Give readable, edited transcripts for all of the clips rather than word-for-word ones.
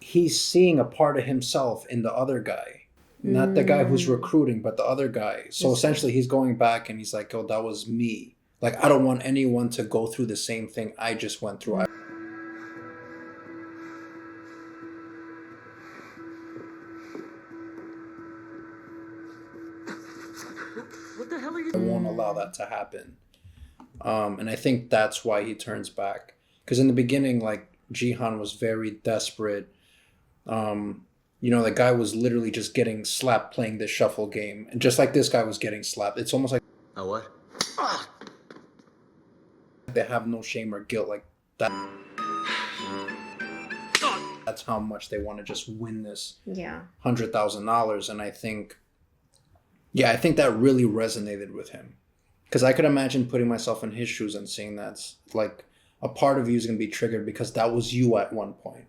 he's seeing a part of himself in the other guy. Not the guy who's recruiting, but the other guy. So essentially he's going back and he's like, oh, that was me. Like, I don't want anyone to go through the same thing I just went through. What the hell are you? I won't allow that to happen. And I think that's why he turns back. Because in the beginning, like, Gi-Hun was very desperate. You know, the guy was literally just getting slapped playing this shuffle game. And just like this guy was getting slapped, it's almost like A what? they have no shame or guilt. Like, that. That's how much they want to just win this $100,000. And I think that really resonated with him. Because I could imagine putting myself in his shoes and seeing that's like a part of you is going to be triggered because that was you at one point.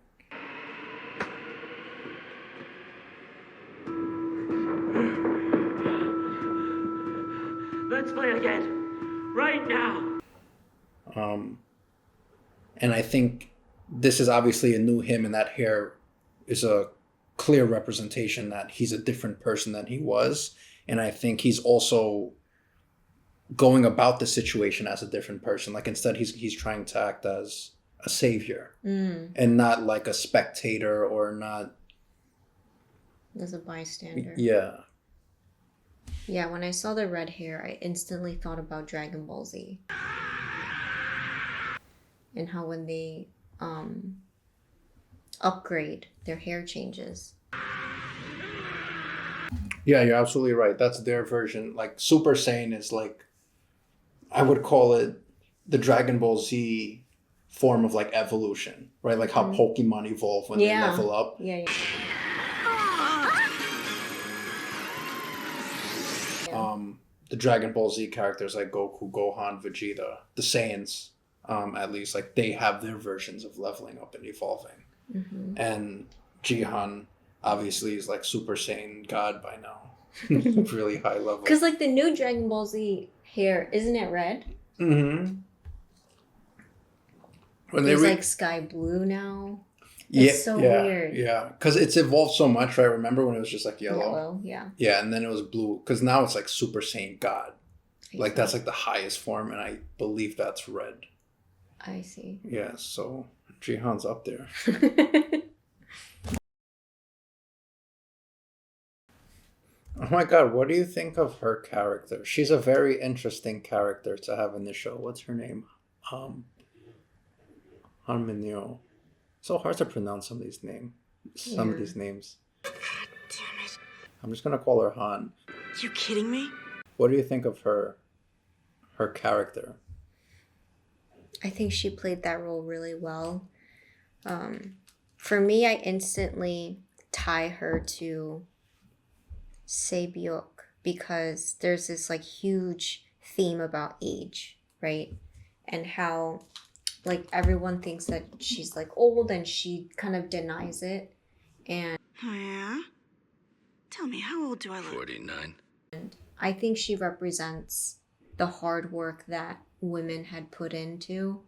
Let's play again. Right now. And I think this is obviously a new him, and that hair is a clear representation that he's a different person than he was. And I think he's also going about the situation as a different person. Like, instead he's trying to act as a savior and not like a spectator or not as a bystander. Yeah, when I saw the red hair, I instantly thought about Dragon Ball Z and how when they upgrade, their hair changes. Yeah, you're absolutely right. That's their version. Like, Super Saiyan is like, I would call it the Dragon Ball Z form of like evolution, right? Like how Pokemon evolve when they level up. Yeah. The Dragon Ball Z characters like Goku, Gohan, Vegeta, the Saiyans, at least, like, they have their versions of leveling up and evolving. And Gi-Hun obviously is like Super Saiyan God by now. Really high level. Because like the new Dragon Ball Z hair, isn't it red? When it's like sky blue now. It's so weird. Yeah, because it's evolved so much, right? Remember when it was just like yellow? Yeah, and then it was blue. Because now it's like Super Saiyan God. Like, that's like the highest form, and I believe that's red. I see. Yeah, so Gi-Hun's up there. Oh my god, what do you think of her character? She's a very interesting character to have in the show. What's her name? Mi-nyeo. So hard to pronounce some of these names. God damn it. I'm just gonna call her Han. You kidding me? What do you think of her character? I think she played that role really well. For me, I instantly tie her to Sae-byeok because there's this like huge theme about age, right? And how like everyone thinks that she's like old and she kind of denies it. And oh yeah? Tell me, how old do I look? 49. And I think she represents the hard work that women had put into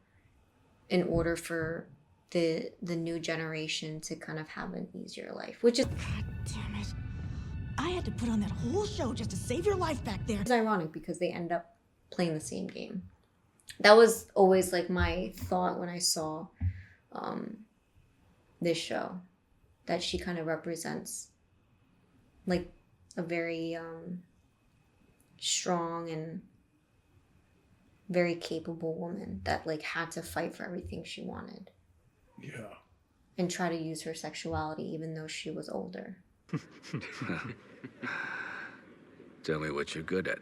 in order for the new generation to kind of have an easier life, which is God damn it. I had to put on that whole show just to save your life back there. it's ironic because they end up playing the same game. That was always like my thought when I saw this show, that she kind of represents like a very strong and very capable woman that like had to fight for everything she wanted. Yeah. And try to use her sexuality even though she was older. Tell me what you're good at.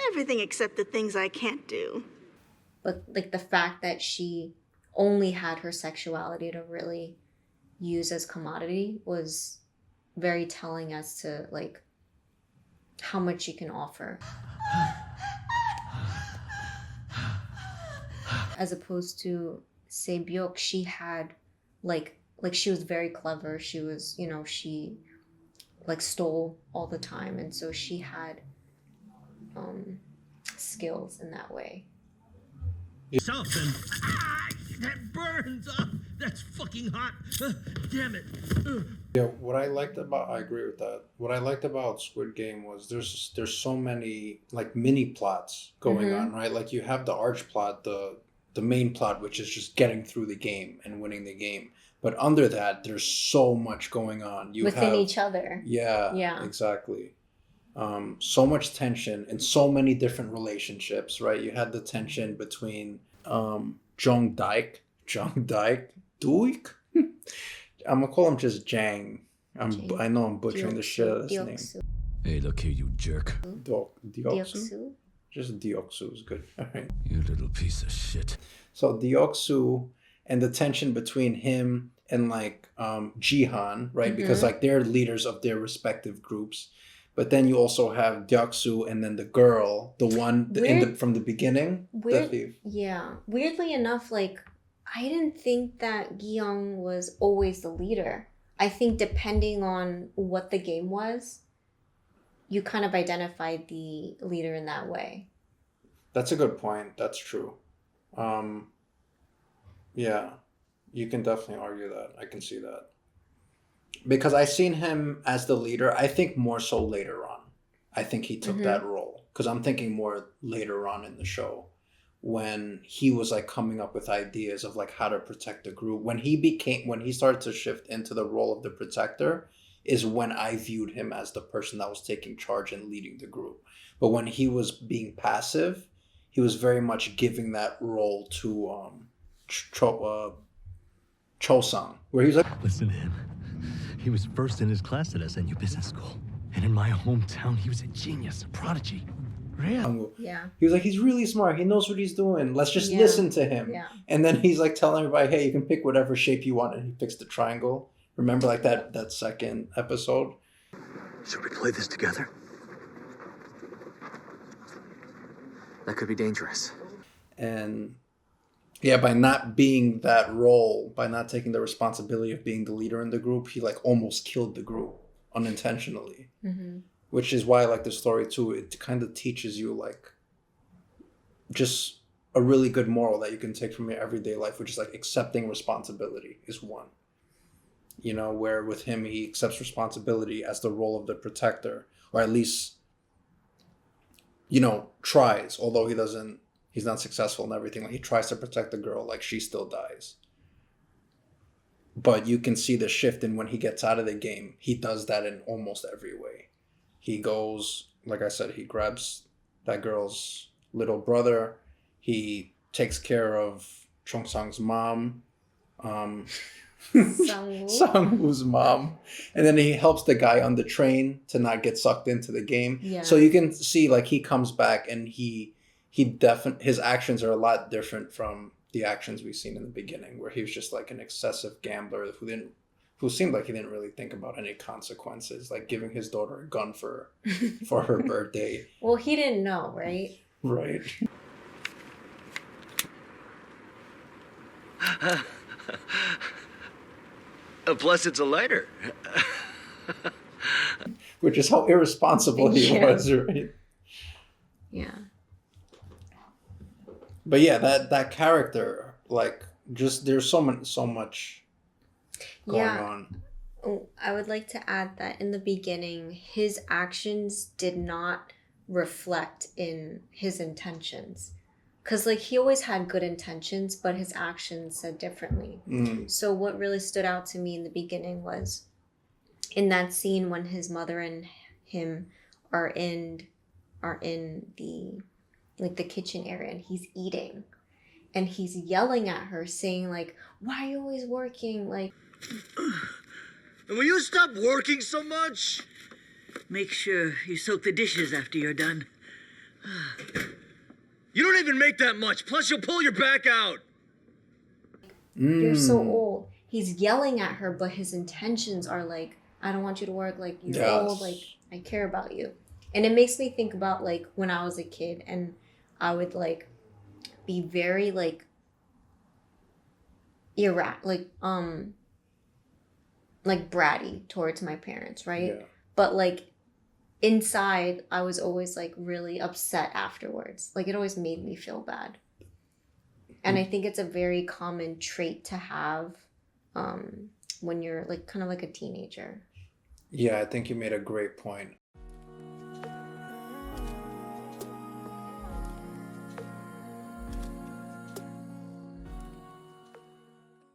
Everything except the things I can't do. But like the fact that she only had her sexuality to really use as commodity was very telling as to like how much she can offer. As opposed to Sae-byeok, she had like she was very clever. She was, she like stole all the time, and so she had skills in that way. Something that burns. That's fucking hot. Damn it. Yeah, what I liked about I agree with that. What I liked about Squid Game was there's so many like mini plots going on, right? Like you have the arch plot, the main plot, which is just getting through the game and winning the game. But under that, there's so much going on. You Within have each other. yeah, Yeah. exactly. So much tension in so many different relationships, right? You had the tension between Jong Dyke, Duik. I'm gonna call him just Jang. I know I'm butchering the shit out of his name. Dioksu. Hey, look here, you jerk. Dioksu? Dioksu? Just Dioksu is good. All right. You little piece of shit. So Dioksu and the tension between him and like Gi-Hun, right? Because like they're leaders of their respective groups. But then you also have Dioksu and then the girl, the one from the beginning. Yeah. Weirdly enough, like I didn't think that Gi-Hun was always the leader. I think depending on what the game was, you kind of identified the leader in that way. That's a good point. That's true. Yeah, you can definitely argue that. I can see that. Because I seen him as the leader, I think more so later on. I think he took that role. Because I'm thinking more later on in the show when he was like coming up with ideas of like how to protect the group. When he started to shift into the role of the protector is when I viewed him as the person that was taking charge and leading the group. But when he was being passive, he was very much giving that role to Cho-sang, where he was like, Listen to him. He was first in his class at SNU Business School. And in my hometown, he was a genius, a prodigy. Really? Yeah. He was like, he's really smart. He knows what he's doing. Let's just listen to him. Yeah. And then he's like telling everybody, hey, you can pick whatever shape you want. And he picks the triangle. Remember like that second episode? Should we play this together? That could be dangerous. And yeah, by not being that role, by not taking the responsibility of being the leader in the group, he like almost killed the group unintentionally. Which is why I like the story too. It kind of teaches you like just a really good moral that you can take from your everyday life, which is like accepting responsibility is one. You know, where with him, he accepts responsibility as the role of the protector, or at least, you know, tries, although he's not successful in everything. Like he tries to protect the girl, like she still dies. But you can see the shift in when he gets out of the game. He does that in almost every way. He goes, like I said, he grabs that girl's little brother. He takes care of Chong-sang's mom. Sang-woo's mom. And then he helps the guy on the train to not get sucked into the game. Yeah. So you can see like he comes back and his actions are a lot different from the actions we've seen in the beginning, where he was just like an excessive gambler who seemed like he didn't really think about any consequences, like giving his daughter a gun for her birthday. Well, he didn't know, right? Right. Plus, it's a lighter. Which is how irresponsible he was, right? Yeah. But yeah, that character, like, just there's so much going on. Oh, I would like to add that in the beginning, his actions did not reflect in his intentions. Because, like, he always had good intentions, but his actions said differently. So what really stood out to me in the beginning was in that scene when his mother and him are in the, like, the kitchen area and he's eating. And he's yelling at her, saying, like, why are you always working? Like... Will you stop working so much? Make sure you soak the dishes after you're done. You don't even make that much. Plus, you'll pull your back out. You're so old. He's yelling at her, but his intentions are like, I don't want you to work. Like, you're old. Like, I care about you. And it makes me think about, like, when I was a kid and I would, like, be very, like, like bratty towards my parents, right? Yeah. But like inside, I was always like really upset afterwards. Like it always made me feel bad. And I think it's a very common trait to have when you're like kind of like a teenager. Yeah, I think you made a great point.